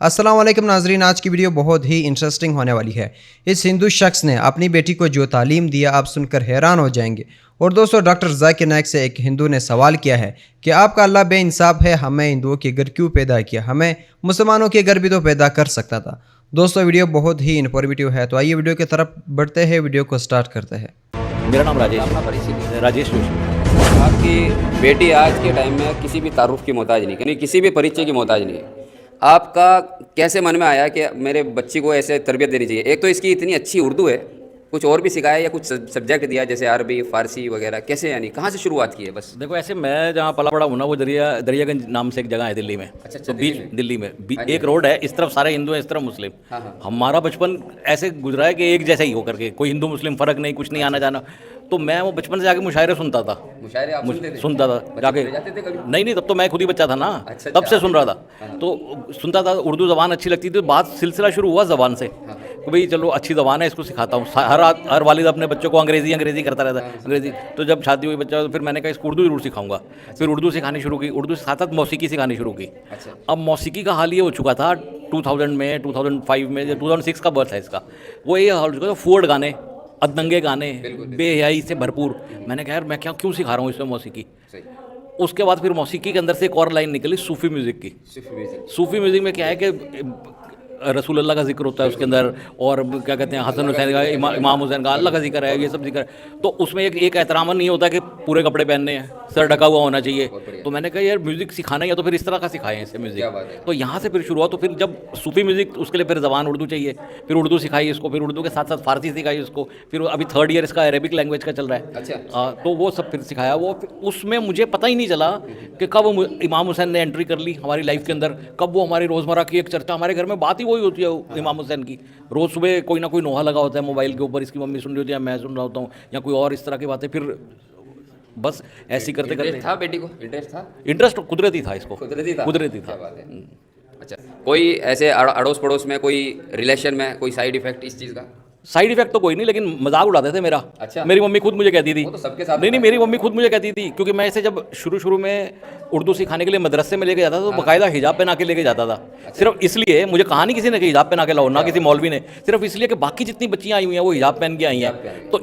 अस्सलाम वालेकुम नाजरीन, आज की वीडियो बहुत ही इंटरेस्टिंग होने वाली है। इस हिंदू शख्स ने अपनी बेटी को जो तालीम दिया आप सुनकर हैरान हो जाएंगे। और दोस्तों, डॉक्टर जाकिर नाइक से एक हिंदू ने सवाल किया है कि आपका अल्लाह बेइंसाफ है, हमें हिंदुओं के घर क्यों पैदा किया, हमें मुसलमानों के घर भी तो पैदा कर सकता था। दोस्तों, वीडियो बहुत ही इन्फॉर्मेटिव है, तो आइए वीडियो की तरफ बढ़ते हैं, वीडियो को स्टार्ट करते हैं। मेरा नाम राजेश जोशी। आपकी बेटी आज के टाइम में किसी भी तारुफ की मोहताज नहीं, यानी किसी भी परिचय की मोहताज नहीं है। आपका कैसे मन में आया कि मेरे बच्ची को ऐसे तरबियत देनी चाहिए? एक तो इसकी इतनी अच्छी उर्दू है, कुछ और भी सिखाया या कुछ सब्जेक्ट दिया जैसे अरबी, फ़ारसी वगैरह? कैसे, यानी कहाँ से शुरुआत की है? बस देखो, ऐसे मैं जहाँ पला बड़ा हूँ ना, वो दरियागंज नाम से एक जगह है दिल्ली में। अच्छा, तो बीच दिल्ली में एक रोड है, इस तरफ सारे हिंदू हैं, इस तरफ मुस्लिम। हमारा बचपन ऐसे गुजरा है कि एक जैसा ही होकर के, कोई हिंदू मुस्लिम फ़र्क नहीं, कुछ नहीं आना जाना। तो मैं वो बचपन से जाके मुशायरे सुनता था। मुशायरे आप सुनता था जाके। नहीं, तब तो मैं खुद ही बच्चा था ना। तब से सुन रहा था, तो सुनता था। उर्दू ज़बान अच्छी लगती थी। बात सिलसिला शुरू हुआ ज़बान से कि भाई चलो अच्छी ज़बान है, इसको सिखाता हूँ। हर वालिद अपने बच्चों को अंग्रेज़ी करता रहता है, अंग्रेज़ी। तो जब शादी हुई बच्चा, तो फिर मैंने कहा इसको उर्दू ज़रूर सिखाऊंगा। फिर उर्दू सिखानी शुरू की, उर्दू के साथ साथ मौसीकी सिखानी शुरू की। अब मौसीकी का हाल ये हो चुका था 2000 में, 2005 में, 2006 का बर्थ है इसका। वो ये हाल हो चुका था, फूड गाने, अदंगे गाने, बेहयाई से भरपूर। मैंने कहा यार मैं क्यों सिखा रहा हूँ इसमें मौसीकी। उसके बाद फिर मौसीकी के अंदर से एक और लाइन निकली सूफ़ी म्यूज़िक की। सूफ़ी म्यूज़िक में क्या है कि रसूल अल्लाह का जिक्र होता है उसके अंदर, और क्या कहते हैं, हसन हुसैन का, इमाम हुसैन का, अल्लाह का जिक्र है, ये सब जिक्र है। तो उसमें एक एहतराम नहीं होता कि पूरे कपड़े पहनने हैं, सर ढका हुआ होना चाहिए। तो मैंने कहा यार म्यूज़िक सिखाना है तो फिर इस तरह का सिखाएं इसे म्यूज़िक। तो यहाँ से फिर शुरू हुआ। तो फिर जब सूफ़ी म्यूज़िक, उसके लिए फिर ज़बान उर्दू चाहिए, फिर उर्दू सिखाई इसको, फिर उर्दू के साथ साथ फ़ारसी सिखाई इसको, फिर अभी 3rd ईयर इसका अरेबिक लैंग्वेज का चल रहा है। अच्छा। तो वो सब फिर सिखाया। वो उसमें मुझे पता ही नहीं चला कि कब इमाम हुसैन ने एंट्री कर ली हमारी लाइफ के अंदर, कब वो हमारी रोज़मर्रा की एक चर्चा, हमारे घर में बात ही वही होती है इमाम हुसैन की। रोज़ सुबह कोई ना कोई नोहा लगा होता है मोबाइल के ऊपर, इसकी मम्मी सुन रही होती है, मैं सुन रहा होता हूँ, या कोई और इस तरह की बातें। फिर बस ऐसी करते करते था बेटी को इंटरेस्ट था? इंटरेस्ट कुदरती था इसको, कुदरती था। था। अच्छा, कोई ऐसे अड़ोस पड़ोस में, कोई रिलेशन में कोई साइड इफेक्ट इस चीज़ का? साइड इफेक्ट तो कोई नहीं, लेकिन मजाक उड़ाते थे मेरा। अच्छा। मेरी मम्मी खुद मुझे कहती थी। वो तो सबके साथ नहीं, मेरी मम्मी खुद मुझे कहती थी, क्योंकि मैं इसे जब शुरू में उर्दू सिखाने के लिए मदरसे में लेके जाता था, तो बाकायदा हिजाब पहना के लेके जाता था। सिर्फ इसलिए, मुझे कहा नहीं किसी ने कि हिजाब पहना के लाओ, ना किसी मौलवी ने, सिर्फ इसलिए कि बाकी जितनी बच्चियाँ आई हुई हैं वो हिजाब पहन के आई हैं। तो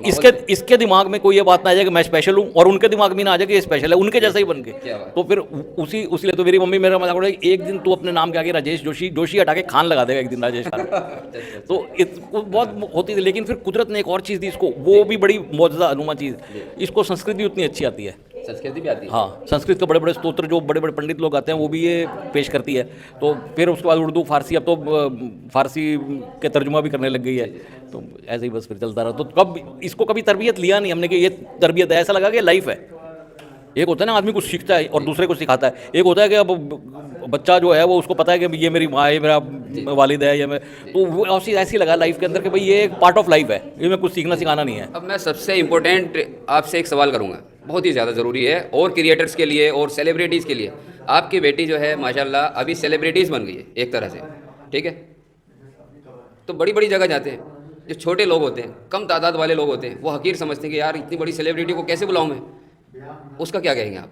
इसके दिमाग में कोई ये बात ना आ जाए कि मैं स्पेशल हूँ, और उनके दिमाग में ना आ जाए कि ये स्पेशल है, उनके जैसा ही बन के। तो फिर उसी लिए तो मेरी मम्मी मेरा मजाक उड़ाई, एक दिन तू अपने नाम के आगे राजेश जोशी हटा के खान लगा देगा एक दिन, राजेश खान। तो बहुत होती थी। लेकिन फिर कुदरत ने एक और चीज़ दी इसको, वो भी बड़ी मौजूदा अनुमा चीज़, इसको संस्कृत भी उतनी अच्छी आती है। संस्कृति भी आती है? हाँ, संस्कृत के बड़े बड़े स्तोत्र जो बड़े बड़े पंडित लोग आते हैं वो भी ये पेश करती है। तो फिर उसके बाद उर्दू, फारसी, अब तो फारसी के तर्जुमा भी करने लग गई है। तो ऐसे ही बस फिर चलता रहा। तो कब इसको कभी तरबियत लिया नहीं हमने कि ये तरबियत है, ऐसा लगा कि लाइफ है। एक होता है ना आदमी कुछ सीखता है और दूसरे को सिखाता है, एक होता है कि अब बच्चा जो है वो उसको पता है कि ये मेरी माँ है, मेरा वालिद है, ये मैं, तो वो ऐसी लगा लाइफ के अंदर कि भाई ये एक पार्ट ऑफ लाइफ है, इसमें कुछ सीखना सिखाना नहीं है। अब मैं सबसे इम्पोर्टेंट आपसे एक सवाल करूँगा, बहुत ही ज़्यादा ज़रूरी है, और क्रिएटर्स के लिए और सेलिब्रिटीज़ के लिए। आपकी बेटी जो है माशाल्लाह अभी सेलिब्रिटीज़ बन गई है एक तरह से, ठीक है? तो बड़ी बड़ी जगह जाते हैं, जो छोटे लोग होते हैं, कम तादाद वाले लोग होते हैं, वो हकीर समझते हैं कि यार इतनी बड़ी सेलिब्रिटी को कैसे बुलाऊँ मैं। उसका क्या कहेंगे आप?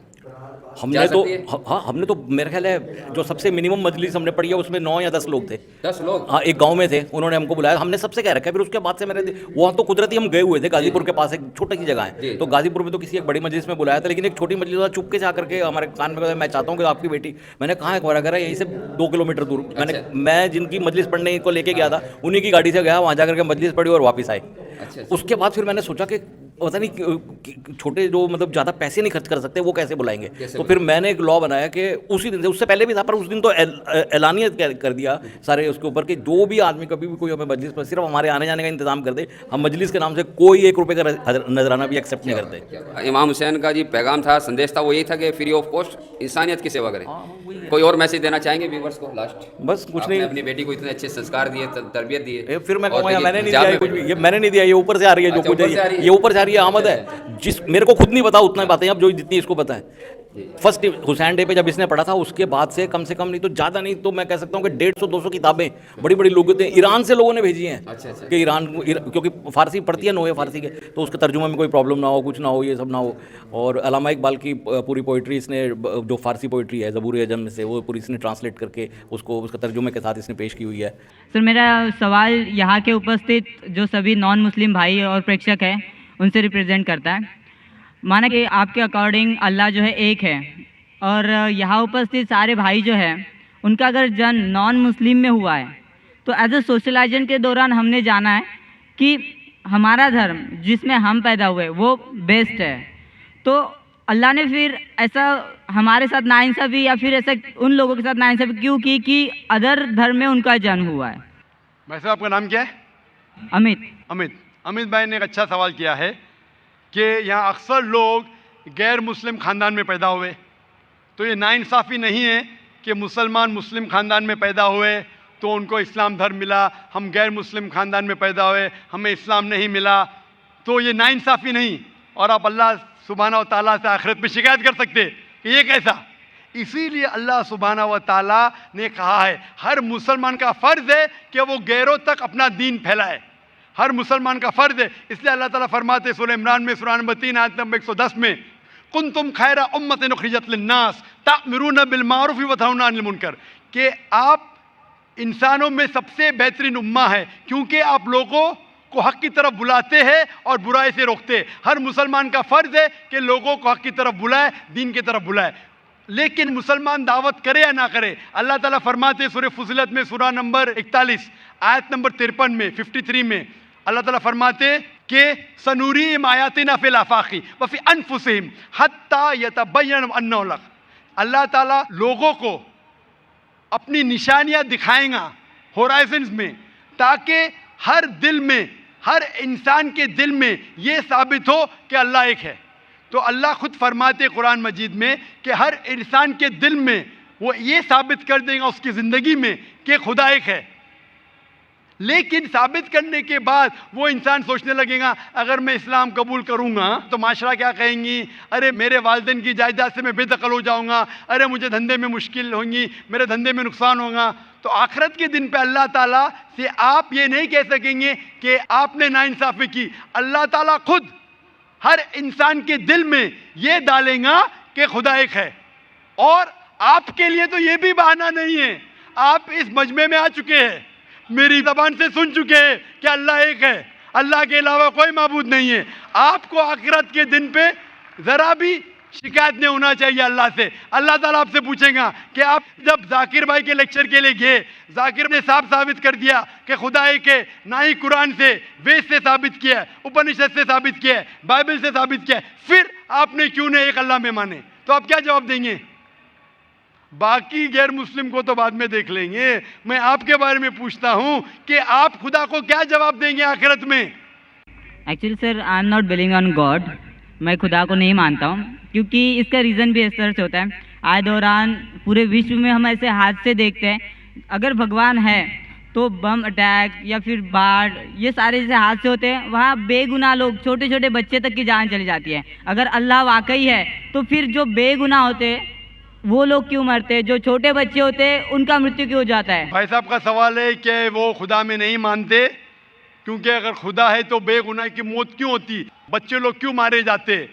हमने तो मेरा ख्याल है जो सबसे मिनिमम मजलिस हमने पढ़ी है उसमें 9 या 10 लोग थे। 10 लोग? हाँ, एक गांव में थे, उन्होंने हमको बुलाया, हमने सबसे कह रखा है। फिर उसके बाद से वहाँ तो कुदरती हम गए हुए थे, गाजीपुर के पास एक छोटी सी जगह है, तो गाजीपुर में तो किसी एक बड़ी मजलिस में बुलाया था, लेकिन एक छोटी मजलिस वाला चुपके से आकर के हमारे कान में कहा मैं चाहता हूँ कि आपकी बेटी, मैंने कहा है करा यहीं से 2 किलोमीटर दूर। मैं जिनकी मजलिस पढ़ने को लेके गया था उन्हीं की गाड़ी से गया, वहाँ जाकर के मजलिस पढ़ी और वापस आए। उसके बाद फिर मैंने सोचा कि पता नहीं छोटे जो मतलब ज़्यादा पैसे नहीं खर्च कर सकते वो कैसे बुलाएंगे। तो फिर मैंने एक लॉ बनाया कि उसी दिन से, उससे पहले भी था पर उस दिन तो ऐलानियत कर दिया सारे उसके ऊपर कि जो भी आदमी कभी भी कोई हमें मजलिस पर सिर्फ हमारे आने जाने का इंतजाम कर दे, हम मजलिस के नाम से कोई 1 रुपये का नजराना भी एक्सेप्ट नहीं करते। इमाम हुसैन का जी पैगाम था, संदेश था, वो यही था कि फ्री ऑफ कॉस्ट इंसानियत की सेवा करें। कोई और मैसेज देना चाहेंगे व्यूअर्स को लास्ट? बस कुछ नहीं, अपनी बेटी को इतने अच्छे संस्कार दिए, तरबियत दिए, फिर मैं कहूँगा मैंने नहीं दिया कुछ भी, ये मैंने नहीं दिया, ये ऊपर से आ रही है, जो कुछ है ये ऊपर से आ रही है, आमद है। जिस मेरे को खुद नहीं पता उतना बातें अब जो जितनी इसको पता है। फर्स्ट हुसैन डे पे जब इसने पढ़ा था उसके बाद से कम नहीं तो ज़्यादा नहीं तो मैं कह सकता हूँ कि 150-200 किताबें बड़ी बड़ी लोग थे, ईरान से लोगों ने भेजी हैं। अच्छा। कि क्योंकि फ़ारसी पढ़ती है, नो है फ़ारसी के, तो उसके तर्जुमे में कोई प्रॉब्लम ना हो, कुछ ना हो, ये सब ना हो। और अल्लामा इकबाल की पूरी पोइट्री इसने, जो फ़ारसी पोइट्री है ज़बूर अजम में से, वो पूरी इसने ट्रांसलेट करके उसको उसका तर्जुमे के साथ इसने पेश की हुई है। सर मेरा सवाल यहाँ के उपस्थित जो सभी नॉन मुस्लिम भाई और प्रेक्षक हैं उनसे रिप्रेजेंट करता है। माना कि आपके अकॉर्डिंग अल्लाह जो है एक है और यहाँ उपस्थित सारे भाई जो है उनका अगर जन्म नॉन मुस्लिम में हुआ है तो एज ए सोशलाइजेशन के दौरान हमने जाना है कि हमारा धर्म जिसमें हम पैदा हुए वो बेस्ट है, तो अल्लाह ने फिर ऐसा हमारे साथ नाइंसाफ़ी या फिर ऐसा उन लोगों के साथ नाइंसाफ़ी क्यों की कि अदर धर्म में उनका जन्म हुआ है? भाई साहब आपका नाम क्या है? अमित भाई ने एक अच्छा सवाल किया है कि यहाँ अक्सर लोग गैर मुस्लिम ख़ानदान में पैदा हुए, तो ये नाइंसाफ़ी नहीं है कि मुसलमान मुस्लिम ख़ानदान में पैदा हुए तो उनको इस्लाम धर्म मिला, हम गैर मुस्लिम ख़ानदान में पैदा हुए हमें इस्लाम नहीं मिला, तो ये नाइंसाफ़ी नहीं। और आप अल्लाह सुब्हाना व ताला से आखिरत में शिकायत कर सकते कि ये कैसा। इसीलिए अल्लाह सुब्हाना व ताला ने कहा है हर मुसलमान का फ़र्ज़ है कि वो गैरों तक अपना दीन फैलाए, हर मुसलमान का फ़र्ज़ है। इसलिए अल्लाह ताला फरमाते सूरह इमरान में सूरह नंबर 3 आयत नंबर 110 में, कुंतुम खैरा उम्मतिन उखरिजत लिन्नास ता'मुरूना बिल मारूफ व तनहौना अनिल मुनकर, कि आप इंसानों में सबसे बेहतरीन उम्मा है क्योंकि आप लोगों को हक़ की तरफ बुलाते हैं और बुराई से रोकते हैं। हर मुसलमान का फ़र्ज़ है कि लोगों को हक़ की तरफ बुलाए, दीन की तरफ बुलाए। लेकिन मुसलमान दावत करे या ना करे, अल्लाह ताला फरमाते सूरह फुसिलत में सूरह नंबर 41 आयत नंबर 53 में 53 में अल्लाह ताला फरमाते कि सनूरीहिम आयातिना फिल आफाक़ि व फ़ी अनफुसिहिम हत्ता यतबय्यन अन्नहु हक़। अल्लाह ताला लोगों को अपनी निशानियाँ दिखाएगा होराइजन्स में, ताकि हर दिल में, हर इंसान के दिल में ये साबित हो कि अल्लाह एक है। तो अल्लाह खुद फरमाते कुरान मजीद में कि हर इंसान के दिल में वो ये साबित कर देगा उसकी ज़िंदगी में कि खुदा एक है। लेकिन साबित करने के बाद वो इंसान सोचने लगेगा अगर मैं इस्लाम कबूल करूँगा तो माशरा क्या कहेंगी, अरे मेरे वालिदैन की जायदाद से मैं बेदखल हो जाऊँगा, अरे मुझे धंधे में मुश्किल होंगी, मेरे धंधे में नुकसान होगा। तो आखिरत के दिन पे अल्लाह ताला से आप ये नहीं कह सकेंगे कि आपने नाइंसाफ़ी की। अल्लाह ताला खुद हर इंसान के दिल में ये डालेगा कि खुदा एक है। और आपके लिए तो ये भी बहाना नहीं है, आप इस मजमे में आ चुके हैं, मेरी ज़बान से सुन चुके हैं कि अल्लाह एक है, अल्लाह के अलावा कोई माबूद नहीं है। आपको आखिरत के दिन पे ज़रा भी शिकायत नहीं होना चाहिए अल्लाह से। अल्लाह ताला आपसे पूछेगा कि आप जब जाकिर भाई के लेक्चर के लिए गए, जाकिर ने साफ साबित कर दिया कि खुदा एक है, ना ही कुरान से, वेद से साबित किया है, उपनिषद से साबित किया है, बाइबल से साबित किया है, फिर आपने क्यों नहीं एक अल्लाह में माने? तो आप क्या जवाब देंगे? बाकी गैर मुस्लिम को तो बाद में देख लेंगे, मैं आपके बारे में पूछता हूँ कि आप खुदा को क्या जवाब देंगे आखिरत में? Actually sir I am not believing on God, मैं खुदा को नहीं मानता हूँ, क्योंकि इसका रीज़न भी इस तरह से होता है। आए दौरान पूरे विश्व में हम ऐसे हादसे देखते हैं, अगर भगवान है तो बम अटैक या फिर बाढ़, ये सारे जैसे हादसे होते हैं, वहाँ बेगुनाह लोग, छोटे छोटे बच्चे तक की जान चली जाती है। अगर अल्लाह वाकई है तो फिर जो बेगुनाह होते हैं वो लोग क्यों मरते हैं, जो छोटे बच्चे होते हैं उनका मृत्यु क्यों हो जाता है? भाई साहब का सवाल है कि वो खुदा में नहीं मानते, क्योंकि अगर खुदा है तो बेगुनाह की मौत क्यों होती, बच्चे लोग क्यों मारे जाते?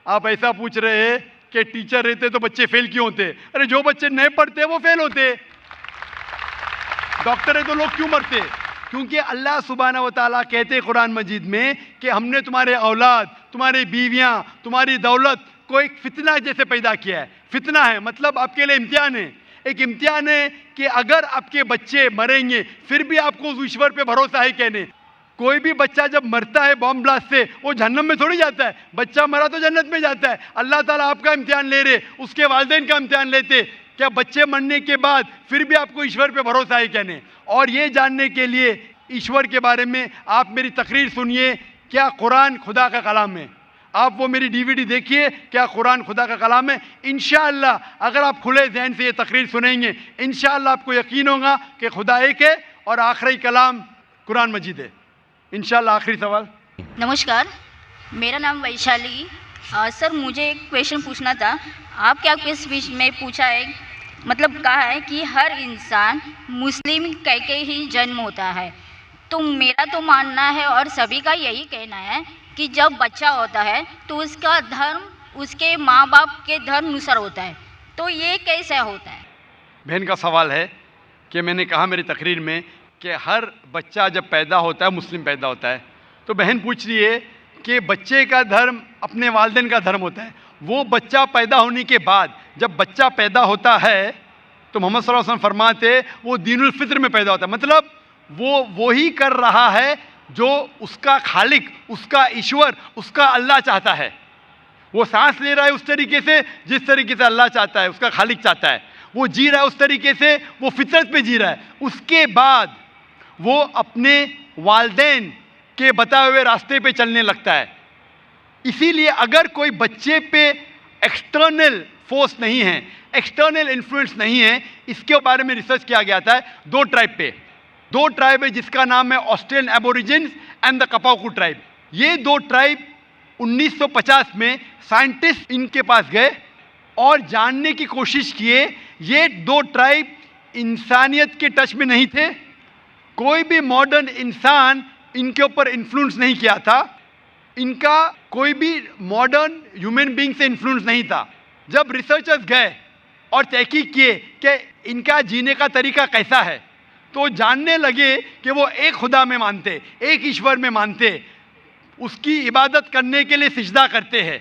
आप ऐसा पूछ रहे हैं कि टीचर रहते तो बच्चे फेल क्यों होते? अरे जो बच्चे नहीं पढ़ते वो फेल होते। डॉक्टर है तो लोग क्यों मरते? क्योंकि अल्लाह सुब्हाना व ताला कहते कुरान मजीद में कि हमने तुम्हारे औलाद, तुम्हारी बीवियां, तुम्हारी दौलत को एक फितना जैसे पैदा किया है। फितना है मतलब आपके लिए इम्तिहान है, एक इम्तिहान है कि अगर आपके बच्चे मरेंगे फिर भी आपको उस ईश्वर पे भरोसा है कहने। कोई भी बच्चा जब मरता है बॉम्ब ब्लास्ट से वो जहन्नम में थोड़ी जाता है, बच्चा मरा तो जन्नत में जाता है। अल्लाह ताला आपका इम्तिहान ले रहे, उसके वालिदैन का इम्तिहान लेते, क्या बच्चे मरने के बाद फिर भी आपको ईश्वर पे भरोसा है कहने। और ये जानने के लिए ईश्वर के बारे में आप मेरी तकरीर सुनिए, क्या कुरान खुदा का कलाम है? आप वो मेरी DVD देखिए, क्या कुरान खुदा का कलाम है? इंशाअल्लाह अगर आप खुले जहन से ये तकरीर सुनेंगे, इंशाअल्लाह आपको यकीन होगा कि खुदा एक है और आखिरी कलाम कुरान मजीद है। इंशाअल्लाह। आखिरी सवाल। नमस्कार, मेरा नाम वैशाली सर मुझे एक क्वेश्चन पूछना था। आप क्या स्पीच में पूछा है, मतलब कहा है कि हर इंसान मुस्लिम कह के ही जन्म होता है। तो मेरा तो मानना है और सभी का यही कहना है कि जब बच्चा होता है तो उसका धर्म उसके माँ बाप के धर्म अनुसार होता है। तो ये कैसे होता है? बहन का सवाल है कि मैंने कहा मेरी तकरीर में कि हर बच्चा जब पैदा होता है मुस्लिम पैदा होता है, तो बहन पूछ रही है कि बच्चे का धर्म अपने वालिदैन का धर्म होता है। वो बच्चा पैदा होने के बाद जब बच्चा पैदा होता है तो मोहम्मद सल्लल्लाहु अलैहि वसल्लम फरमाते वो दीनुल फित्र में पैदा होता है, मतलब वो ही कर रहा है जो उसका खालिक, उसका ईश्वर, उसका अल्लाह चाहता है। वो सांस ले रहा है उस तरीके से जिस तरीके से अल्लाह चाहता है, उसका खालिक चाहता है। वो जी रहा है उस तरीके से, वो फितरत पे जी रहा है। उसके बाद वो अपने वालिदैन के बताए हुए रास्ते पे चलने लगता है। इसीलिए अगर कोई बच्चे पे एक्सटर्नल फोर्स नहीं है, एक्सटर्नल इन्फ्लुएंस नहीं है, इसके बारे में रिसर्च किया गया था दो ट्राइब पे। दो ट्राइब है जिसका नाम है Australian Aborigines and the Kapaku tribe. ये दो ट्राइब 1950 में साइंटिस्ट इनके पास गए और जानने की कोशिश किए। ये दो ट्राइब इंसानियत के टच में नहीं थे, कोई भी मॉडर्न इंसान इनके ऊपर इन्फ्लुएंस नहीं किया था, इनका कोई भी मॉडर्न ह्यूमन बीइंग से इन्फ्लुएंस नहीं था। जब रिसर्चर्स गए और तहकीक किए कि इनका जीने का तरीका कैसा है, तो जानने लगे कि वो एक खुदा में मानते, एक ईश्वर में मानते, उसकी इबादत करने के लिए सिजदा करते हैं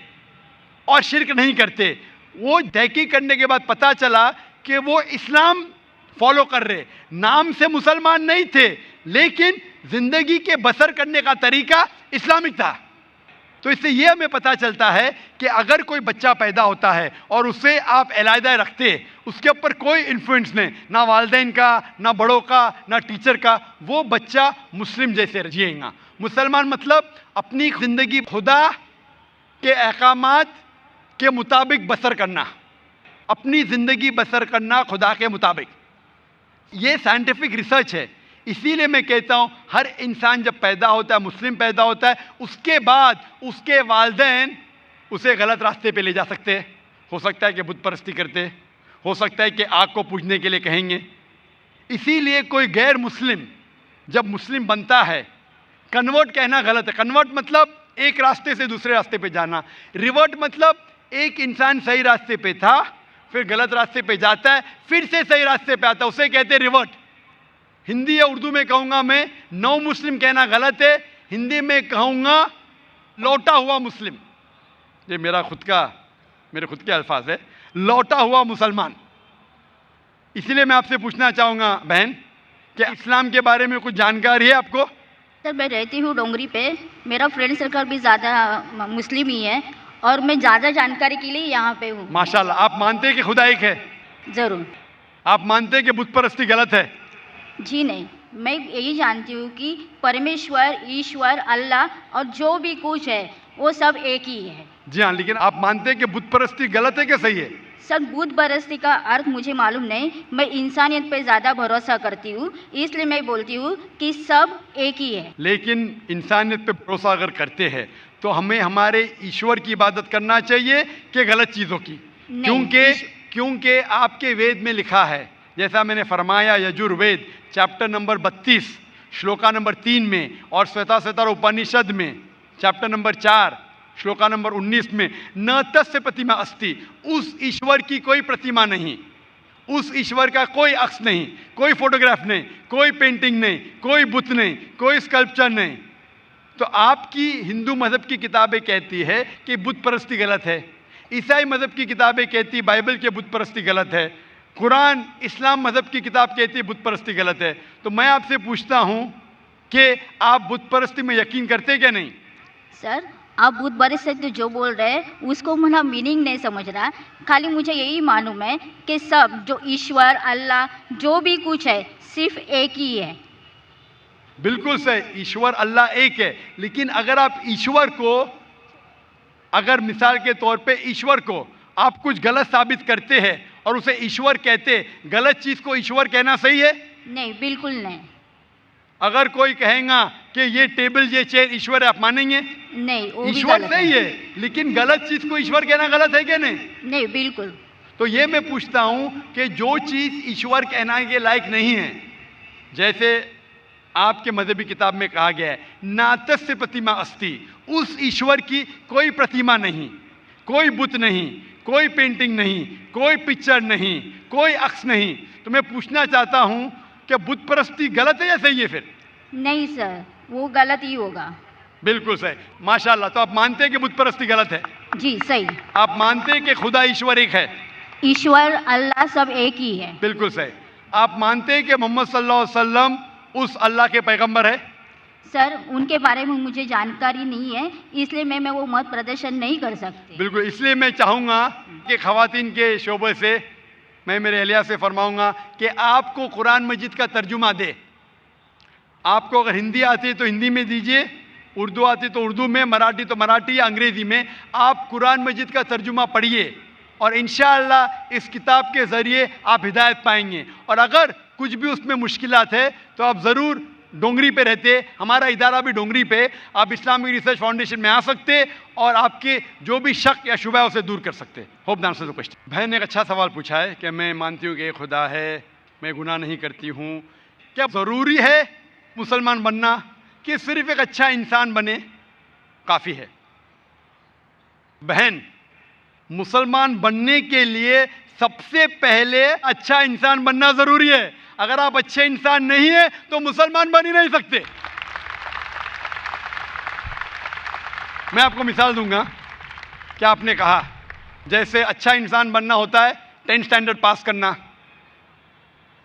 और शिर्क नहीं करते। वो तहकीक करने के बाद पता चला कि वो इस्लाम फॉलो कर रहे, नाम से मुसलमान नहीं थे लेकिन ज़िंदगी के बसर करने का तरीका इस्लामिक था। तो इससे ये हमें पता चलता है कि अगर कोई बच्चा पैदा होता है और उसे आप अलहदा रखते, उसके ऊपर कोई इन्फ्लुएंस नहीं, ना वालिदैन का, ना बड़ों का, ना टीचर का, वो बच्चा मुस्लिम जैसे जिएगा। मुसलमान मतलब अपनी ज़िंदगी खुदा के अहकामात के मुताबिक बसर करना, अपनी ज़िंदगी बसर करना खुदा के मुताबिक। ये साइंटिफिक रिसर्च है। इसीलिए मैं कहता हूँ हर इंसान जब पैदा होता है, मुस्लिम पैदा होता है, उसके बाद उसके वालिदैन उसे गलत रास्ते पे ले जा सकते हैं। हो सकता है कि बुत परस्ती करते, हो सकता है कि आग को पूजने के लिए कहेंगे। इसीलिए कोई गैर मुस्लिम जब मुस्लिम बनता है, कन्वर्ट कहना गलत है। कन्वर्ट मतलब एक रास्ते से दूसरे रास्ते पे जाना। रिवर्ट मतलब एक इंसान सही रास्ते पे था, फिर गलत रास्ते पे जाता है, फिर से सही रास्ते पे आता है, उसे कहते हैं रिवर्ट। हिंदी या उर्दू में कहूँगा मैं, नौ मुस्लिम कहना गलत है, हिंदी में कहूँगा लौटा हुआ मुस्लिम। ये मेरे खुद के अल्फाज है, लौटा हुआ मुसलमान। इसलिए मैं आपसे पूछना चाहूँगा बहन, क्या इस्लाम के बारे में कुछ जानकारी है आपको? सर मैं रहती हूँ डोंगरी पे, मेरा फ्रेंड सर्कल भी ज़्यादा मुस्लिम ही है और मैं ज़्यादा जानकारी के लिए यहाँ पे हूँ। माशाल्लाह। आप मानते हैं कि खुदा एक है? ज़रूर। आप मानते हैं कि बुत परस्ती गलत है? जी नहीं, मैं यही जानती हूँ कि परमेश्वर, ईश्वर, अल्लाह और जो भी कुछ है वो सब एक ही है। जी हाँ, लेकिन आप मानते हैं कि बुत परस्ती गलत है कि सही है? सर बुत परस्ती का अर्थ मुझे मालूम नहीं, मैं इंसानियत पे ज़्यादा भरोसा करती हूँ, इसलिए मैं बोलती हूँ कि सब एक ही है। लेकिन इंसानियत पे भरोसा अगर करते हैं तो हमें हमारे ईश्वर की इबादत करना चाहिए कि गलत चीज़ों की? क्योंकि आपके वेद में लिखा है, जैसा मैंने फरमाया, Yajurveda chapter number 32 shloka number 3 में और श्वेताश्वतर उपनिषद में चैप्टर नंबर 4 श्लोका नंबर 19 में, न तस्य प्रतिमा अस्ति, उस ईश्वर की कोई प्रतिमा नहीं, उस ईश्वर का कोई अक्स नहीं, कोई फोटोग्राफ नहीं, कोई पेंटिंग नहीं, कोई बुत नहीं, कोई स्कल्पचर नहीं। तो आपकी हिंदू मज़हब की किताबें कहती है कि बुत परस्ती गलत है, ईसाई मज़हब की किताबें कहती बाइबल के बुत परस्ती गलत है, कुरान इस्लाम मज़हब की किताब कहती है बुत परस्ती गलत है। तो मैं आपसे पूछता हूँ कि आप बुत परस्ती में यकीन करते क्या नहीं? सर आप बुत परस्ती जो बोल रहे हैं उसको मेरा मीनिंग नहीं समझ रहा, खाली मुझे यही मालूम है कि सब जो ईश्वर, अल्लाह जो भी कुछ है सिर्फ एक ही है। बिल्कुल सही, ईश्वर अल्लाह एक है। लेकिन अगर आप ईश्वर को, अगर मिसाल के तौर पे ईश्वर को आप कुछ गलत साबित करते हैं और उसे ईश्वर कहते, गलत चीज़ को ईश्वर कहना सही है? नहीं, बिल्कुल नहीं। अगर कोई कहेगा कि ये टेबल ये चेयर ईश्वर है, आप मानेंगे? नहीं, वो भी ईश्वर गलत सही है। है, लेकिन गलत चीज को ईश्वर कहना गलत है क्या? नहीं। नहीं, बिल्कुल। तो ये मैं पूछता हूं कि जो चीज ईश्वर कहना के लायक नहीं है, जैसे आपके मजहबी किताब में कहा गया है नातस्य प्रतिमा अस्ति, उस ईश्वर की कोई प्रतिमा नहीं, कोई बुत नहीं, कोई पेंटिंग नहीं, कोई पिक्चर नहीं, कोई अक्स नहीं। तो मैं पूछना चाहता हूं कि बुत परस्ती गलत है या सही है? फिर नहीं सर, वो गलत ही होगा। बिल्कुल सही, माशाल्लाह। तो आप मानते हैं कि बुत परस्ती गलत है? जी सही। आप मानते हैं कि खुदा ईश्वर एक है? ईश्वर अल्लाह सब एक ही है। बिल्कुल सही। आप मानते हैं कि मोहम्मद सल्लल्लाहु अलैहि वसल्लम उस अल्लाह के पैगंबर है? सर, उनके बारे में मुझे जानकारी नहीं है, इसलिए मैं वो मत प्रदर्शन नहीं कर सकती। बिल्कुल, इसलिए मैं चाहूँगा कि ख़वातीन के शोबे से मैं मेरे अहलिया से फरमाऊँगा कि आपको कुरान मजीद का तर्जुमा दे। आपको अगर हिंदी आती है तो हिंदी में दीजिए, उर्दू आती तो उर्दू में, मराठी तो मराठी या अंग्रेज़ी में। आप कुरान मजीद का तर्जुमा पढ़िए और इंशाअल्लाह इस किताब के ज़रिए आप हिदायत पाएंगे। और अगर कुछ भी उसमें मुश्किलात है तो आप ज़रूर डोंगरी पे रहते, हमारा इदारा भी डोंगरी पे, आप इस्लामिक रिसर्च फाउंडेशन में आ सकते और आपके जो भी शक या शुबह है उसे दूर कर सकते। Hope the answer the question. बहन ने एक अच्छा सवाल पूछा है कि मैं मानती हूँ कि एक खुदा है, मैं गुनाह नहीं करती हूँ, क्या ज़रूरी है मुसलमान बनना कि सिर्फ एक अच्छा इंसान बने काफ़ी है? बहन, मुसलमान बनने के लिए सबसे पहले अच्छा इंसान बनना ज़रूरी है। अगर आप अच्छे इंसान नहीं है तो मुसलमान बन ही नहीं सकते। मैं आपको मिसाल दूंगा कि आपने कहा जैसे अच्छा इंसान बनना होता है 10th स्टैंडर्ड पास करना,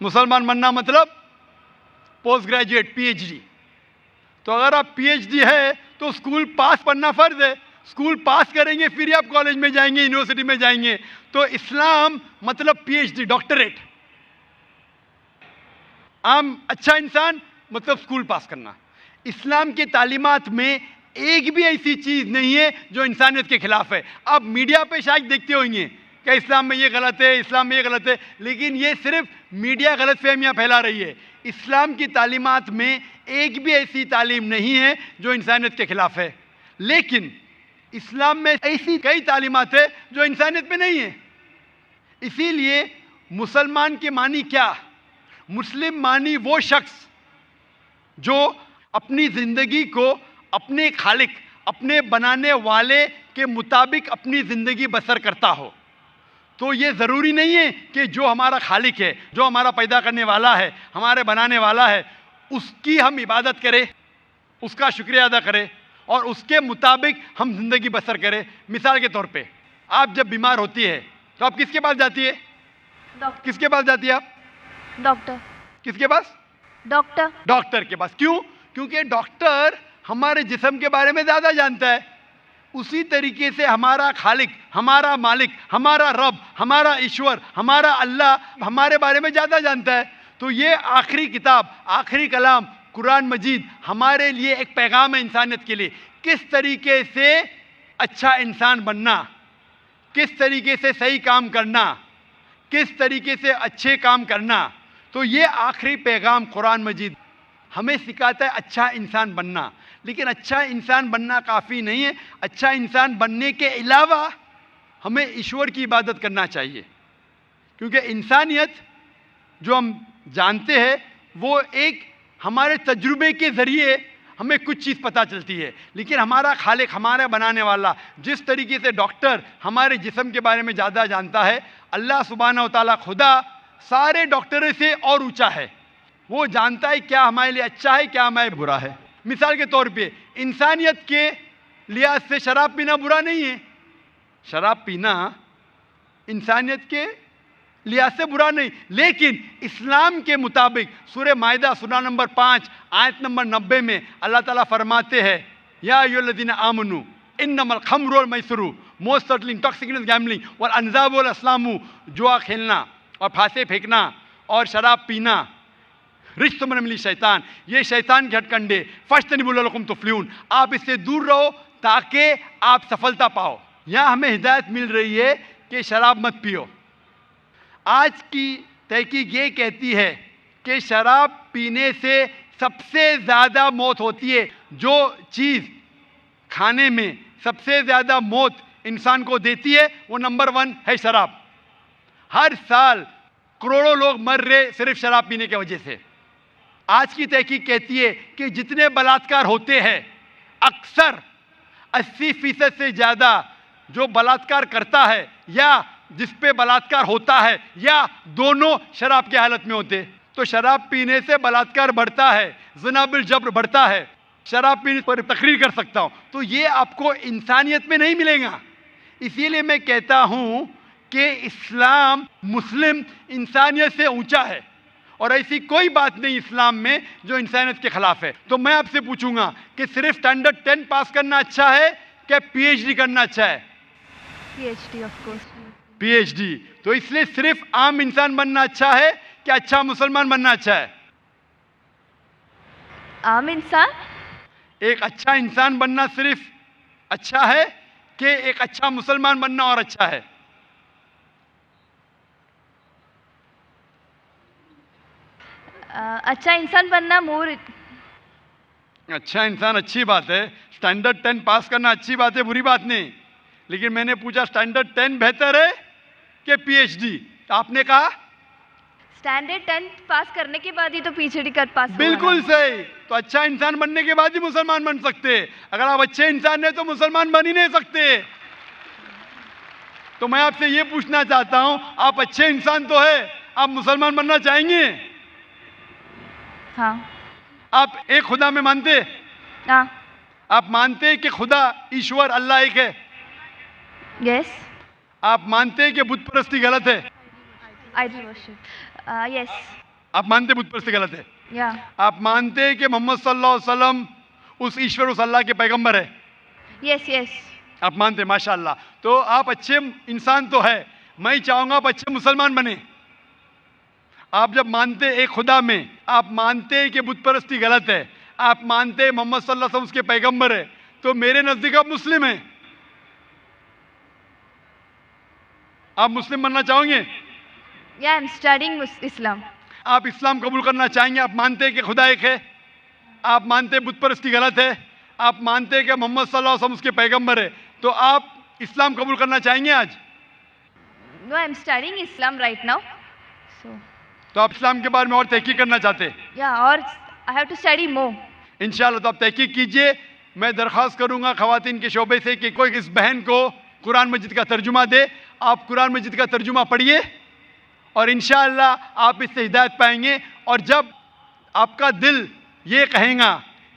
मुसलमान बनना मतलब पोस्ट ग्रेजुएट पीएचडी। तो अगर आप पीएचडी है तो स्कूल पास पढ़ना फ़र्ज है, स्कूल पास करेंगे फिर ही आप कॉलेज में जाएंगे, यूनिवर्सिटी में जाएंगे। तो इस्लाम मतलब पीएचडी, डॉक्टरेट। आम अच्छा इंसान मतलब स्कूल पास करना। इस्लाम के तालीमात में एक भी ऐसी चीज़ नहीं है जो इंसानियत के खिलाफ है। आप मीडिया पे शायद देखते होंगे कि इस्लाम में ये गलत है, इस्लाम में ये गलत है, लेकिन ये सिर्फ मीडिया गलत फहमियाँ फैला रही है। इस्लाम की तालीमात में एक भी ऐसी तालीम नहीं है जो इंसानियत के खिलाफ है, लेकिन इस्लाम में ऐसी कई तालीमात है जो इंसानियत में नहीं है। इसीलिए मुसलमान के मानी क्या? मुस्लिम मानी वो शख्स जो अपनी ज़िंदगी को अपने खालिक, अपने बनाने वाले के मुताबिक अपनी ज़िंदगी बसर करता हो। तो ये ज़रूरी नहीं है कि जो हमारा खालिक है, जो हमारा पैदा करने वाला है, हमारे बनाने वाला है, उसकी हम इबादत करें, उसका शुक्रिया अदा करें और उसके मुताबिक हम ज़िंदगी बसर करें। मिसाल के तौर पे आप जब बीमार होती है तो आप किसके पास जाती है? किसके पास जाती है आप? डॉक्टर। किसके पास? डॉक्टर। डॉक्टर के पास। क्यों? क्योंकि डॉक्टर हमारे जिस्म के बारे में ज़्यादा जानता है। उसी तरीके से हमारा खालिक, हमारा मालिक, हमारा रब, हमारा ईश्वर, हमारा अल्लाह हमारे बारे में ज़्यादा जानता है। तो ये आखिरी किताब, आखिरी कलाम कुरान मजीद हमारे लिए एक पैगाम है इंसानियत के लिए, किस तरीके से अच्छा इंसान बनना, किस तरीके से सही काम करना, किस तरीके से अच्छे काम करना। तो ये आखिरी पैगाम कुरान मजीद हमें सिखाता है अच्छा इंसान बनना। लेकिन अच्छा इंसान बनना काफ़ी नहीं है, अच्छा इंसान बनने के अलावा हमें ईश्वर की इबादत करना चाहिए, क्योंकि इंसानियत जो हम जानते हैं वो एक हमारे तजुर्बे के ज़रिए हमें कुछ चीज़ पता चलती है, लेकिन हमारा खालिक, हमारा बनाने वाला, जिस तरीके से डॉक्टर हमारे जिस्म के बारे में ज़्यादा जानता है, अल्लाह सुब्हानहू व तआला खुदा सारे डॉक्टरों से और ऊंचा है। वो जानता है क्या हमारे लिए अच्छा है, क्या हमारे बुरा है। मिसाल के तौर पे इंसानियत के लिहाज से शराब पीना बुरा नहीं है, शराब पीना इंसानियत के लिहाज से बुरा नहीं, लेकिन इस्लाम के मुताबिक सूरह माइदा सूरा नंबर 5 आयत नंबर 90 में अल्लाह ताला फरमाते हैं, या अय्युहल्लज़ीना आमनू इन्नमल खम्रु वल मैसरू मोस्ट सर्टनली इंटॉक्सिकेंट गैम्बलिंग वल अनज़ाब वल अस्लामु, जुआ खेलना और फांसे फेंकना और शराब पीना रिश्त मन मिली शैतान, ये शैतान के हथकंडे, फज्तनिबू लअल्लकुम तुफ्लिहून, आप इससे दूर रहो ताकि आप सफलता पाओ। यहाँ हमें हिदायत मिल रही है कि शराब मत पियो। आज की तहकीक ये कहती है कि शराब पीने से सबसे ज़्यादा मौत होती है, जो चीज़ खाने में सबसे ज़्यादा मौत इंसान को देती है, वो नंबर 1 है शराब। हर साल करोड़ों लोग मर रहे सिर्फ शराब पीने की वजह से। आज की तहकीक कहती है कि जितने बलात्कार होते हैं, अक्सर 80% से ज़्यादा जो बलात्कार करता है या जिस पे बलात्कार होता है या दोनों शराब की हालत में होते। तो शराब पीने से बलात्कार बढ़ता है, ज़िना बिल जब्र बढ़ता है। शराब पीने पर तकरीर कर सकता हूँ। तो ये आपको इंसानियत में नहीं मिलेगा। इसीलिए मैं कहता हूँ कि इस्लाम मुस्लिम इंसानियत से ऊंचा है और ऐसी कोई बात नहीं इस्लाम में जो इंसानियत के खिलाफ है। तो मैं आपसे पूछूंगा कि सिर्फ स्टैंडर्ड 10 पास करना अच्छा है क्या पीएचडी करना अच्छा है? PhD of course. पीएचडी। तो इसलिए सिर्फ आम इंसान बनना अच्छा है क्या अच्छा मुसलमान बनना अच्छा है? आम इंसान? एक अच्छा इंसान बनना सिर्फ अच्छा है कि एक अच्छा मुसलमान बनना और अच्छा है? अच्छा इंसान बनना मोर। अच्छा इंसान अच्छी बात है, स्टैंडर्ड 10 पास करना अच्छी बात है, बुरी बात नहीं। लेकिन मैंने पूछा स्टैंडर्ड 10 बेहतर है कि पीएचडी? तो आपने कहा स्टैंडर्ड 10 पास करने के बाद ही तो PhD कर पास हुआ बिल्कुल ना। सही। तो अच्छा इंसान बनने के बाद ही मुसलमान बन सकते। अगर आप अच्छे इंसान हैं तो मुसलमान बन ही नहीं सकते। तो मैं आपसे ये पूछना चाहता हूं, आप अच्छे इंसान तो है, आप मुसलमान बनना चाहेंगे? हाँ आप एक खुदा में मानते? हाँ आप मानते हैं कि खुदा ईश्वर अल्लाह एक है? यस। आप मानते हैं कि बुत परस्ती गलत है? Idol worship yes. आप मानते बुत परस्ती गलत है? या आप मानते हैं कि मोहम्मद सल्लल्लाहु अलैहि वसल्लम उस ईश्वर उस अल्लाह के पैगंबर है? Yes yes. आप मानते हैं, माशाअल्लाह। तो आप अच्छे इंसान तो है, मैं चाहूंगा आप अच्छे मुसलमान बने। आप जब मानते एक खुदा में, आप मानते हैं कि बुत परस्ती गलत है, आप मानते हैं मोहम्मद सल्लल्लाहु अलैहि वसल्लम उसके पैगंबर है, तो मेरे नजदीक आप मुस्लिम हैं। आप मुस्लिम बनना चाहोगे? या आई एम स्टडीइंग इस्लाम। आप इस्लाम कबूल करना चाहेंगे? आप मानते हैं कि खुदा एक है, आप मानते हैं बुत परस्ती गलत है, आप मानते हैं कि मोहम्मद सल्लल्लाहु अलैहि वसल्लम उसके पैगंबर है, तो आप इस्लाम कबूल करना चाहेंगे आज? No I am studying Islam right now so. तो आप इस्लाम के बारे में और तहकीक करना चाहते हैं? या और I have to study more इंशाल्लाह। तो आप तहकीक कीजिए। मैं दरख्वास्त करूंगा ख़वातीन के शोबे से कि कोई इस बहन को कुरान मजीद का तर्जुमा दे। आप कुरान मजीद का तर्जुमा पढ़िए और इंशाअल्लाह आप इससे हिदायत पाएंगे। और जब आपका दिल ये कहेगा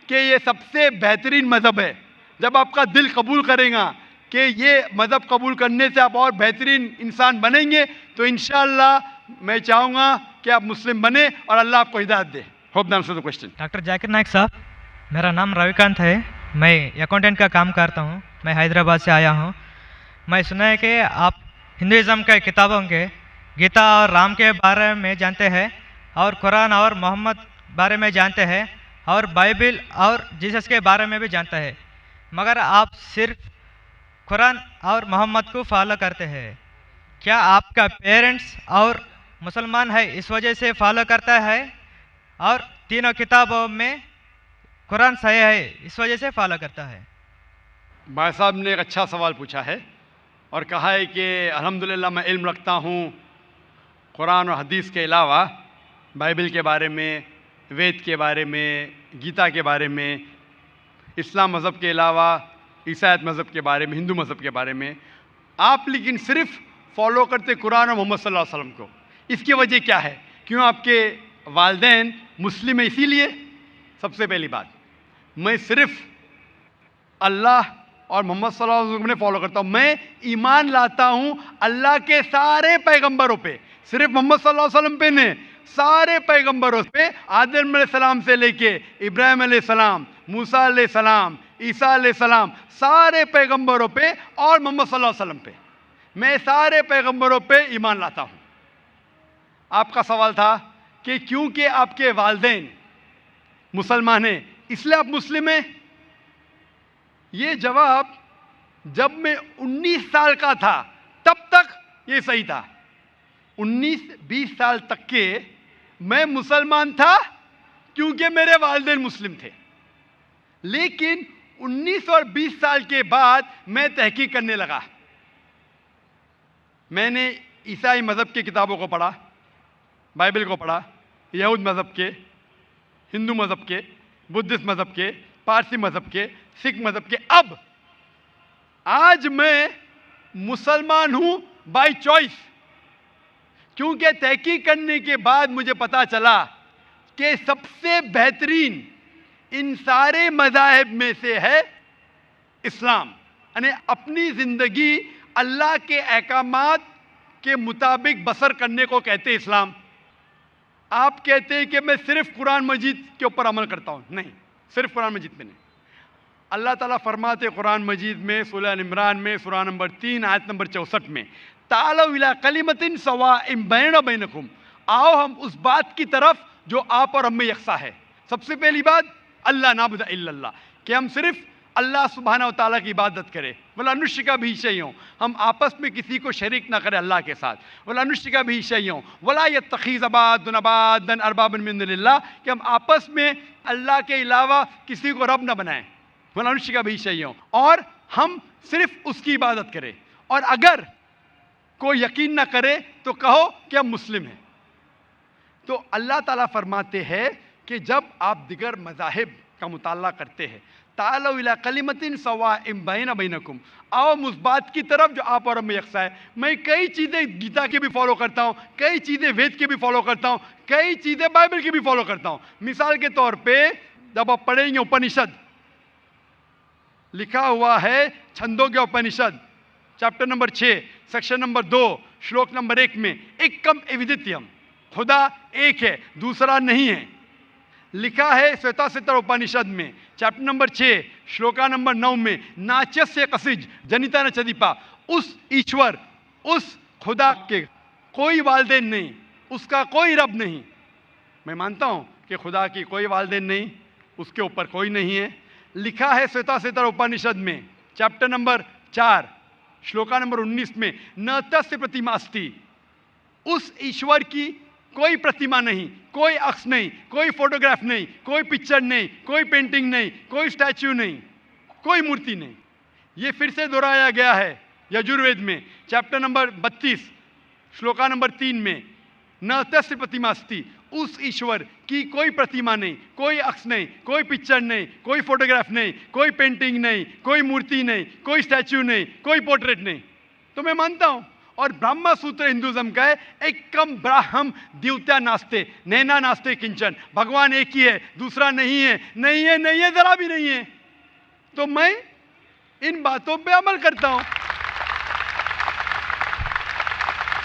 कि ये सबसे बेहतरीन मज़हब है, जब आपका दिल कबूल करेगा कि ये मज़हब कबूल करने से आप और बेहतरीन इंसान बनेंगे, तो इंशाअल्लाह मैं चाहूँगा कि आप मुस्लिम बने और अल्लाह आपको हिदायत दे। Hope the answer the question. Doctor Zakir Naik साहब, मेरा नाम रविकांत है, मैं अकाउंटेंट का काम करता हूँ, मैं हैदराबाद से आया हूँ। मैं सुना है कि आप हिंदुज़म के किताबों के गीता और राम के बारे में जानते हैं और कुरान और मोहम्मद बारे में जानते हैं और बाइबिल और जीसस के बारे में भी जानते हैं, मगर आप सिर्फ कुरान और मोहम्मद को फॉलो करते हैं। क्या आपका पेरेंट्स और मुसलमान है इस वजह से फॉलो करता है और तीनों किताबों में कुरान सही है इस वजह से फॉलो करता है? भाई साहब ने एक अच्छा सवाल पूछा है और कहा है कि अल्हम्दुलिल्लाह मैं इल्म रखता हूँ कुरान और हदीस के अलावा बाइबिल के बारे में, वेद के बारे में, गीता के बारे में, इस्लाम मज़हब के अलावा ईसाईयत मज़हब के बारे में, हिंदू मज़हब के बारे में। आप लेकिन सिर्फ फॉलो करते कुरान और मोहम्मद सल्लल्लाहु अलैहि वसल्लम को। इसकी वजह क्या है? क्यों आपके वालिदैन मुस्लिम है इसीलिए? सबसे पहली बात, मैं सिर्फ अल्लाह और मोहम्मद सल्लल्लाहु अलैहि वसल्लम फॉलो करता हूँ। मैं ईमान लाता हूँ अल्लाह के सारे पैगंबरों पे, सिर्फ मोहम्मद सल्लल्लाहु अलैहि वसल्लम पे नहीं, सारे पैगंबरों पे, आदम अलैहिस्सलाम से लेके इब्राहिम अलैहिस्सलाम, मूसा अलैहिस्सलाम, ईसा अलैहिस्सलाम, सारे पैगंबरों पे और मोहम्मद सल्लल्लाहु अलैहि वसल्लम पे, मैं सारे पैगंबरों पे ईमान लाता हूँ। आपका सवाल था कि क्योंकि आपके वालिदैन मुसलमान हैं इसलिए आप मुस्लिम हैं। ये जवाब जब मैं 19 साल का था तब तक ये सही था। 19-20 साल तक के मैं मुसलमान था क्योंकि मेरे वालिदैन मुस्लिम थे। लेकिन 19 और 20 साल के बाद मैं तहकीक करने लगा। मैंने ईसाई मज़हब की किताबों को पढ़ा, बाइबल को पढ़ा, यहूद मज़हब के, हिंदू मज़हब के, बुद्धिस्ट मज़हब के, पारसी मज़हब के, सिख मज़हब के। अब आज मैं मुसलमान हूँ बाय चॉइस, क्योंकि तहकीक करने के बाद मुझे पता चला कि सबसे बेहतरीन इन सारे मज़ाहिब में से है इस्लाम। यानी अपनी ज़िंदगी अल्लाह के अहकामात के मुताबिक बसर करने को कहते हैं इस्लाम। आप कहते हैं कि मैं सिर्फ कुरान मजीद के ऊपर अमल करता हूँ, नहीं, सिर्फ कुरान मजीद में नहीं। अल्लाह ताला फरमाते कुरान मजीद में सूरह इमरान में सूरह नंबर 3 आयत नंबर 64 में, तालौ इला कलिमतिन सवाइम बैना बैनकुम, आओ हम उस बात की तरफ जो आप और हम में यकसा है। सबसे पहली बात अल्लाह नाबुद इल्लल्लाह, कि हम सिर्फ अल्लाह सुब्हाना व तआला की इबादत करें। वला नुश्रिका भी शैअन, हम आपस में किसी को शरीक ना करें अल्लाह के साथ। वला नुश्रिका भी शैअन वला यत्तखिज़ बादुन बादन अरबाबन मिन दुनिल्लाह, कि हम आपस में अल्लाह के अलावा किसी को रब ना बनाएं। वला नुश्रिका भी शैअन, और हम सिर्फ उसकी इबादत करें। और अगर कोई यकीन ना करे तो कहो कि हम मुस्लिम हैं। तो अल्लाह ताला फरमाते हैं कि जब आप दिगर मज़ाहिब का मुताला करते हैं, तालौ इला कलिमतिन सवाइम बैना बैनकुम, आओ उस बात की तरफ जो आप और हम में यकसा है। मैं कई चीज़ें गीता की भी फॉलो करता हूँ, कई चीज़ें वेद की भी फॉलो करता हूँ, कई चीज़ें बाइबल की भी फॉलो करता हूँ। मिसाल के तौर पे जब आप पढ़ेंगे उपनिषद, लिखा हुआ है छंदोग्य उपनिषद चैप्टर नंबर 6 सेक्शन नंबर 2 श्लोक नंबर 1 में, एकम एविदित्यम, खुदा एक है, दूसरा नहीं है। लिखा है श्वेताश्वतर उपनिषद में चैप्टर नंबर 6 श्लोका नंबर 9 में, नाचस्य कसिज जनिता न चदीपा, उस ईश्वर, उस खुदा के कोई वालिदैन नहीं, उसका कोई रब नहीं। मैं मानता हूँ कि खुदा की कोई वालिदैन नहीं, उसके ऊपर कोई नहीं है। लिखा है श्वेताश्वतर उपनिषद में चैप्टर नंबर 4 श्लोका नंबर 19 में, न तस्य प्रतिमा अस्ति, उस ईश्वर की कोई प्रतिमा नहीं, कोई अक्ष नहीं, कोई फोटोग्राफ नहीं, कोई पिक्चर नहीं, कोई पेंटिंग नहीं, कोई स्टैच्यू नहीं, कोई मूर्ति नहीं। ये फिर से दोहराया गया है यजुर्वेद में चैप्टर नंबर 32 श्लोका नंबर 3 में, न तस्य प्रतिमा अस्ति, उस ईश्वर की कोई प्रतिमा नहीं, कोई अक्ष नहीं, कोई पिक्चर नहीं, कोई फोटोग्राफ नहीं, कोई पेंटिंग नहीं, कोई मूर्ति नहीं, कोई स्टैच्यू नहीं, कोई पोर्ट्रेट नहीं। तो मैं मानता हूँ। और ब्रह्म सूत्र हिंदुज्म का है, एकम ब्राह्म द्वितीया नास्ते नैना नास्ते किंचन, भगवान एक ही है, दूसरा नहीं है, नहीं है, नहीं है, जरा भी नहीं है। तो मैं इन बातों पे अमल करता हूं।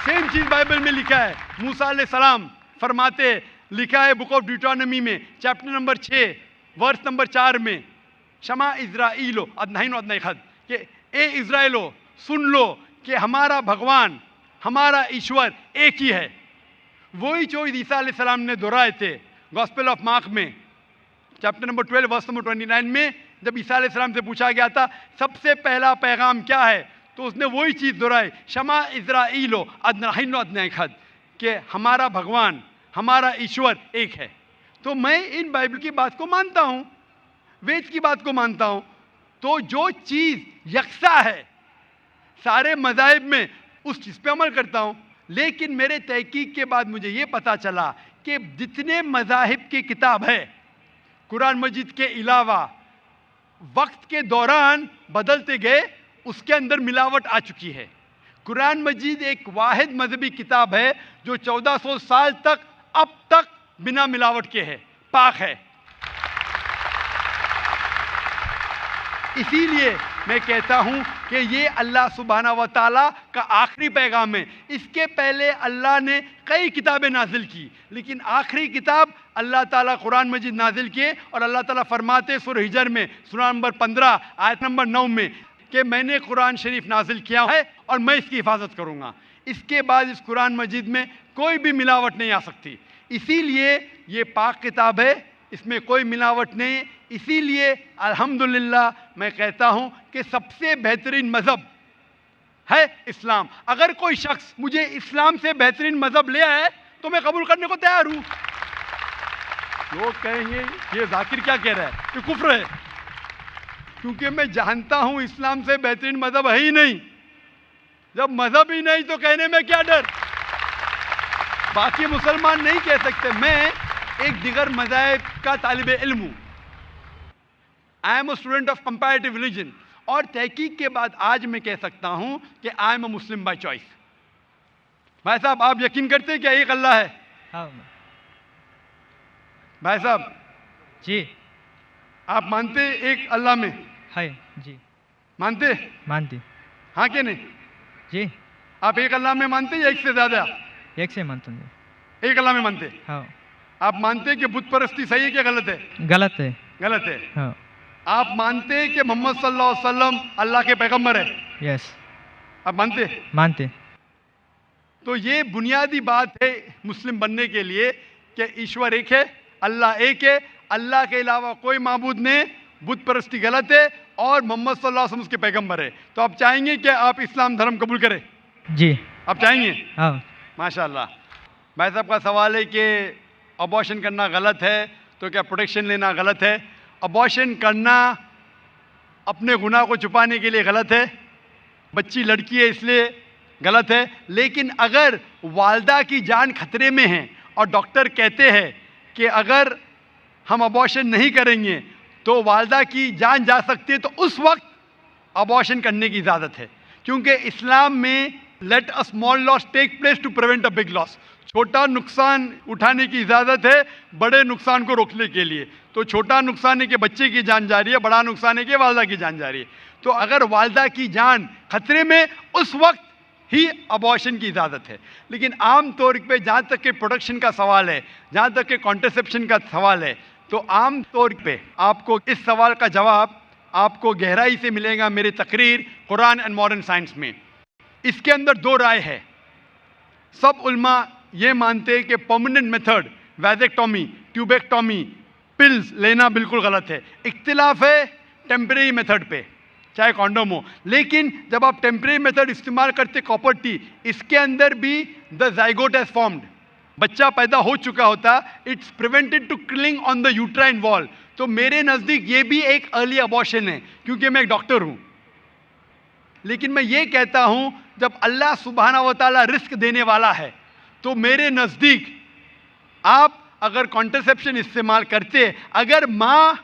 सेम चीज बाइबल में लिखा है, मूसा अलैहिस्सलाम फरमाते, लिखा है बुक ऑफ ड्यूटोनॉमी में चैप्टर नंबर 6 वर्स नंबर 4 में, शमा इज़राइलो अदनाहिनो अदनाइखद, कि ए इज़राइलो सुन लो कि हमारा भगवान, हमारा ईश्वर एक ही है। वही जो ईसा अलैहिस्सलाम ने दोहराए थे गॉस्पेल ऑफ मार्क में चैप्टर नंबर 12 वर्स नंबर 29 में, जब ईसा अलैहिस्सलाम से पूछा गया था सबसे पहला पैगाम क्या है, तो उसने वही चीज़ दोहराई, शमा इज़राइलो अदनाहिनो अदनाइखद, कि हमारा भगवान, हमारा ईश्वर एक है। तो मैं इन बाइबल की बात को मानता हूँ, वेद की बात को मानता हूँ। तो जो चीज़ यकसा है सारे मज़ाहिब में, उस चीज़ पे अमल करता हूँ। लेकिन मेरे तहकीक के बाद मुझे ये पता चला कि जितने मज़ाहिब की किताब है कुरान मजीद के अलावा, वक्त के दौरान बदलते गए, उसके अंदर मिलावट आ चुकी है। कुरान मजीद एक वाहिद मजहबी किताब है जो 1400 साल तक अब तक बिना मिलावट के है, पाक है। इसीलिए मैं कहता हूँ कि ये अल्लाह सुब्हाना व तआला का आखिरी पैगाम है। इसके पहले अल्लाह ने कई किताबें नाजिल की, लेकिन आखिरी किताब अल्लाह ताला कुरान मजीद नाजिल किए। और अल्लाह ताला फरमाते सूरह हिजर में सूरह नंबर 15 आयत नंबर 9 में कि मैंने कुरान शरीफ नाजिल किया है और मैं इसकी हिफाजत करूँगा। इसके बाद इस कुरान मजीद में कोई भी मिलावट नहीं आ सकती। इसीलिए ये पाक किताब है, इसमें कोई मिलावट नहीं। इसीलिए अल्हम्दुलिल्लाह मैं कहता हूँ कि सबसे बेहतरीन मज़हब है इस्लाम। अगर कोई शख्स मुझे इस्लाम से बेहतरीन मज़हब ले आए तो मैं कबूल करने को तैयार हूँ। लोग कहेंगे ये जाकिर क्या कह रहा है, ये कुफ्र है, क्योंकि मैं जानता हूं इस्लाम से बेहतरीन मजहब है ही नहीं। जब मजहब ही नहीं तो कहने में क्या डर। बाकी मुसलमान नहीं कह सकते। मैं एक दिगर मज़ाहिब का तालिब इल्म हूँ। I am a student of comparative religion, और तहकीक के बाद आज मैं कह सकता हूँ कि I am a Muslim by choice. भाई साहब, आप यकीन करते हैं क्या एक अल्लाह है? हाँ भाई साहब जी, आप मानते एक अल्लाह में? है जी, मानते? मानती हाँ कि नहीं? जी, आप एक अल्लाह में मानते या एक से ज्यादा? एक से मानता हूँ। एक अल्लाह में मानते। हाँ, आप मानते हैं कि बुत परस्ती सही है क्या गलत है? गलत है। गलत है। हाँ, आप मानते हैं कि मोहम्मद सल्लल्लाहु अलैहि वसल्लम अल्लाह के पैगंबर है? यस, आप मानते? मानते। तो ये बुनियादी बात है मुस्लिम बनने के लिए कि ईश्वर एक है, अल्लाह एक है, अल्लाह के अलावा कोई माबूद नहीं, बुत परस्ती गलत है और मोहम्मद सल्लल्लाहु अलैहि वसल्लम उसके पैगंबर है। तो आप चाहेंगे कि आप इस्लाम धर्म कबूल करें? जी, आप चाहेंगे? हाँ, माशाल्लाह। भाई साहब का सवाल है कि अबॉर्शन करना गलत है तो क्या प्रोटेक्शन लेना गलत है? अबॉर्शन करना अपने गुनाह को छुपाने के लिए गलत है, बच्ची लड़की है इसलिए गलत है। लेकिन अगर वालदा की जान खतरे में है और डॉक्टर कहते हैं कि अगर हम अबॉर्शन नहीं करेंगे तो वालदा की जान जा सकती है, तो उस वक्त अबॉर्शन करने की इजाज़त है, क्योंकि इस्लाम में let a small loss take place to prevent a big loss. छोटा नुकसान उठाने की इजाज़त है बड़े नुकसान को रोकने के लिए। तो छोटा नुकसान है कि बच्चे की जान जा रही है, बड़ा नुकसान है कि वालदा की जान जा रही है। तो अगर वालदा की जान खतरे में, उस वक्त ही अबॉर्शन की इजाज़त है। लेकिन आम तौर पे जहाँ तक के प्रोडक्शन का सवाल है, जहाँ तक के कॉन्ट्रसेप्शन का सवाल है, तो आम तौर पे आपको इस सवाल का जवाब आपको गहराई से मिलेगा मेरी तकरीर कुरान एंड मॉडर्न साइंस में। इसके अंदर दो राय है। सब उल्मा ये मानते हैं कि परमानेंट मेथड वैजेक्टोमी, ट्यूबेक्टोमी, पिल्स लेना बिल्कुल गलत है। इख्तिलाफ है टेम्परेरी मेथड पे, चाहे कॉन्डोम हो। लेकिन जब आप टेम्परेरी मेथड इस्तेमाल करते कॉपर टी, इसके अंदर भी द जाइगोट हैज फॉर्म्ड, बच्चा पैदा हो चुका होता, it's prevented to killing on the uterine wall. तो मेरे नज़दीक ये भी एक अर्ली अबॉर्शन है, क्योंकि मैं एक डॉक्टर हूँ। लेकिन मैं ये कहता हूँ जब अल्लाह सुब्हाना व तआला रिस्क देने वाला है, तो मेरे नज़दीक आप अगर कॉन्ट्रसेप्शन इस्तेमाल करते, अगर माँ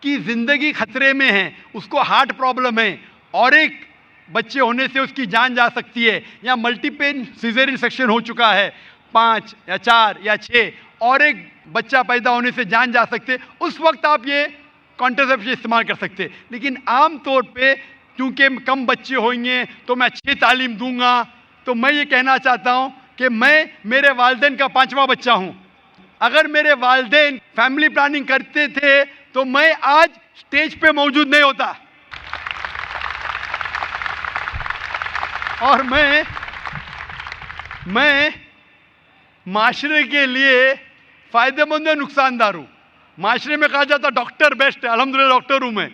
की ज़िंदगी खतरे में है, उसको हार्ट प्रॉब्लम है और एक बच्चे होने से उसकी जान जा सकती है, या मल्टीपल सिजेरियन सेक्शन हो चुका है 5 या 4 या 6 और एक बच्चा पैदा होने से जान जा सकते, उस वक्त आप ये कॉन्ट्रसेप्शन इस्तेमाल कर सकते। लेकिन आम तौर पे क्योंकि कम बच्चे होंगे तो मैं अच्छी तालीम दूंगा, तो मैं ये कहना चाहता हूँ कि मैं मेरे वालिदैन का 5वां बच्चा हूँ। अगर मेरे वालिदैन फैमिली प्लानिंग करते थे तो मैं आज स्टेज पे मौजूद नहीं होता। और मैं माशरे के लिए फ़ायदेमंद है, नुकसानदार हूँ। माशरे में कहा जाता डॉक्टर बेस्ट है, अल्हम्दुलिल्लाह डॉक्टर हूँ मैं,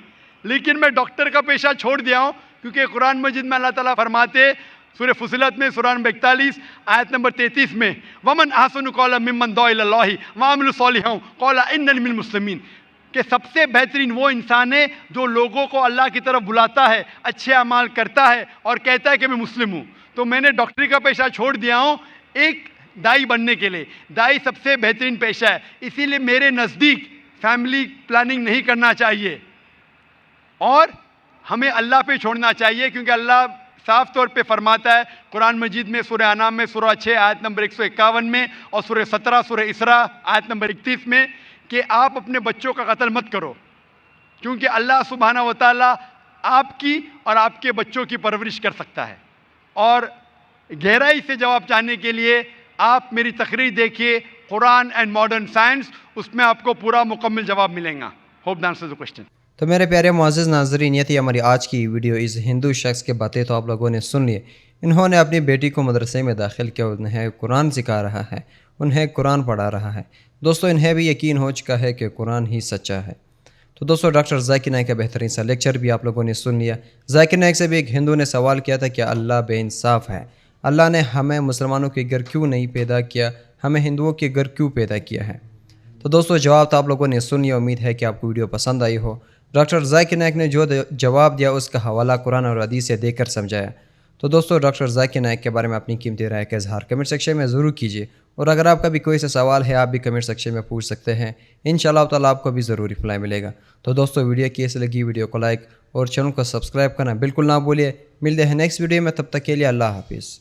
लेकिन मैं डॉक्टर का पेशा छोड़ दिया हूँ, क्योंकि कुरान मजीद में अल्लाह ताला फरमाते सूरह फुसिलत में सूरह नंबर 41 आयत नंबर 33 में, वमन अहसनु कौलन मिम्मन दुआ इलल्लाहि व अमिलु सालिहान क़ाला इन्ननी मिनल मुस्लिमीन, कि सबसे बेहतरीन वो इंसान है जो लोगों को अल्लाह की तरफ बुलाता है, अच्छे अमाल करता है और कहता है कि मैं मुस्लिम हूँ। तो मैंने डॉक्टरी का पेशा छोड़ दिया हूँ एक दाई बनने के लिए। दाई सबसे बेहतरीन पेशा है, इसीलिए मेरे नज़दीक फैमिली प्लानिंग नहीं करना चाहिए और हमें अल्लाह पे छोड़ना चाहिए, क्योंकि अल्लाह साफ तौर पे फरमाता है कुरान मजीद में सूरह अनाम में सूरह 6 आयत नंबर 151 में और सूरह 17 सूरह इसरा आयत नंबर 31 में कि आप अपने बच्चों का कत्ल मत करो, क्योंकि अल्लाह सुब्हाना व तआला आपकी और आपके बच्चों की परवरिश कर सकता है। और गहराई से जवाब चाहने के लिए आप मेरी तकरीर देखिए कुरान एंड मॉडर्न साइंस, उसमें आपको पूरा मुकम्मल जवाब मिलेगा। Hope that answers the question. तो मेरे प्यारे मुअज़्ज़िज़ नाज़रीन, ये थी हमारी आज की वीडियो। इस हिंदू शख्स के बातें तो आप लोगों ने सुन लिए। इन्होंने अपनी बेटी को मदरसे में दाखिल किया, उन्हें कुरान सिखा रहा है, उन्हें कुरान पढ़ा रहा है। दोस्तों, इन्हें भी यकीन हो चुका है कि कुरान ही सच्चा है। तो दोस्तों, डॉक्टर ज़ाकिर नाइक का बेहतरीन सा लेक्चर भी आप लोगों ने सुन लिया। ज़ाकिर नाइक से भी एक हिंदू ने सवाल किया था कि अल्लाह बेइंसाफ़ है, अल्लाह ने हमें मुसलमानों के घर क्यों नहीं पैदा किया, हमें हिंदुओं के घर क्यों पैदा किया है। तो दोस्तों जवाब तो आप लोगों ने सुन लिया, उम्मीद है कि आपको वीडियो पसंद आई हो। डॉक्टर जाकिर नाइक ने जो जवाब दिया उसका हवाला कुरान और हदीस से देकर समझाया। तो दोस्तों डॉक्टर जाकिर नाइक के बारे में अपनी कीमती राय का इजहार कमेंट सेक्शन में ज़रूर कीजिए, और अगर आपका भी कोई सा सवाल है आप भी कमेंट सेक्शन में पूछ सकते हैं, इंशाअल्लाह ताला आपको भी ज़रूर रिप्लाई मिलेगा। तो दोस्तों वीडियो कैसी लगी, वीडियो को लाइक और चैनल को सब्सक्राइब करना बिल्कुल ना भूलिए। मिलते हैं नेक्स्ट वीडियो में, तब तक के लिए अल्लाह हाफिज़।